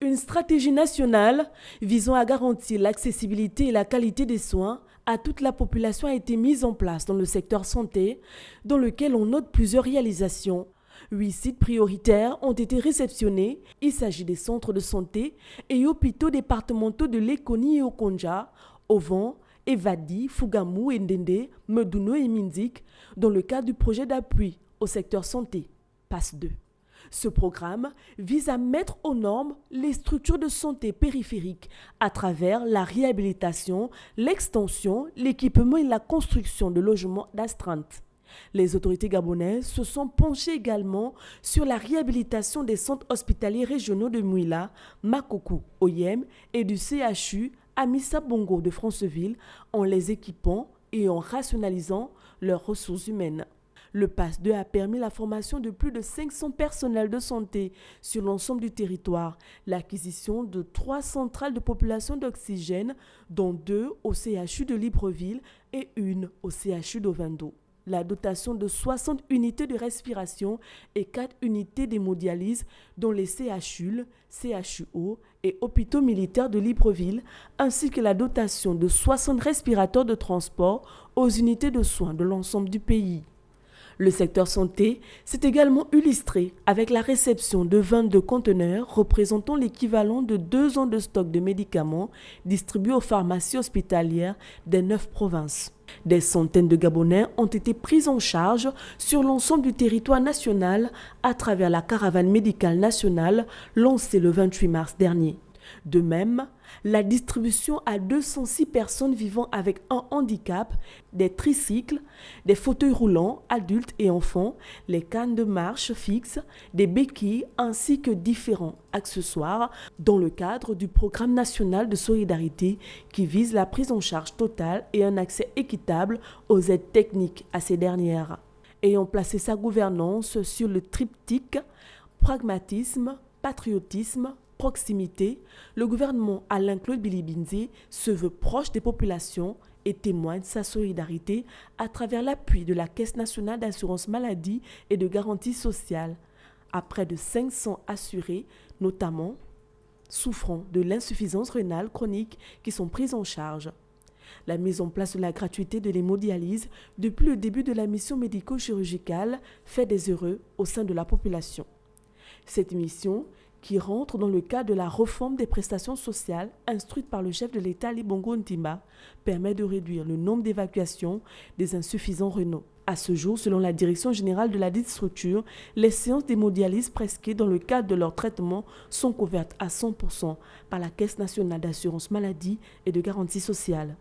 Une stratégie nationale visant à garantir l'accessibilité et la qualité des soins à toute la population a été mise en place dans le secteur santé, dans lequel on note plusieurs réalisations. 8 sites prioritaires ont été réceptionnés. Il s'agit des centres de santé et hôpitaux départementaux de Lekoni et Okonja, Ovan, Evadi, Fugamu, Ndende, Meduno et Minzik, dans le cadre du projet d'appui au secteur santé, PASS 2. Ce programme vise à mettre aux normes les structures de santé périphériques à travers la réhabilitation, l'extension, l'équipement et la construction de logements d'astreinte. Les autorités gabonaises se sont penchées également sur la réhabilitation des centres hospitaliers régionaux de Mouila, Makoko, Oyem et du CHU Amissa Bongo de Franceville en les équipant et en rationalisant leurs ressources humaines. Le PASS 2 a permis la formation de plus de 500 personnels de santé sur l'ensemble du territoire, l'acquisition de 3 centrales de population d'oxygène, dont 2 au CHU de Libreville et 1 au CHU d'Ovendo. La dotation de 60 unités de respiration et 4 unités d'hémodialyse dont les CHU, CHUO et hôpitaux militaires de Libreville, ainsi que la dotation de 60 respirateurs de transport aux unités de soins de l'ensemble du pays. Le secteur santé s'est également illustré avec la réception de 22 conteneurs représentant l'équivalent de 2 ans de stock de médicaments distribués aux pharmacies hospitalières des 9 provinces. Des centaines de Gabonais ont été pris en charge sur l'ensemble du territoire national à travers la caravane médicale nationale lancée le 28 mars dernier. De même, la distribution à 206 personnes vivant avec un handicap, des tricycles, des fauteuils roulants, adultes et enfants, les cannes de marche fixes, des béquilles ainsi que différents accessoires dans le cadre du programme national de solidarité qui vise la prise en charge totale et un accès équitable aux aides techniques à ces dernières. Ayant placé sa gouvernance sur le triptyque pragmatisme, patriotisme, proximité, le gouvernement Alain-Claude Bilibinze se veut proche des populations et témoigne sa solidarité à travers l'appui de la Caisse nationale d'assurance maladie et de garantie sociale à près de 500 assurés, notamment souffrant de l'insuffisance rénale chronique qui sont pris en charge. La mise en place de la gratuité de l'hémodialyse depuis le début de la mission médico-chirurgicale fait des heureux au sein de la population. Cette mission, qui rentre dans le cadre de la réforme des prestations sociales instruite par le chef de l'État Ali Bongo Ondimba, permet de réduire le nombre d'évacuations des insuffisants rénaux. À ce jour, selon la direction générale de la dite structure, les séances d'hémodialyse prescrites dans le cadre de leur traitement sont couvertes à 100% par la Caisse nationale d'assurance maladie et de garantie sociale.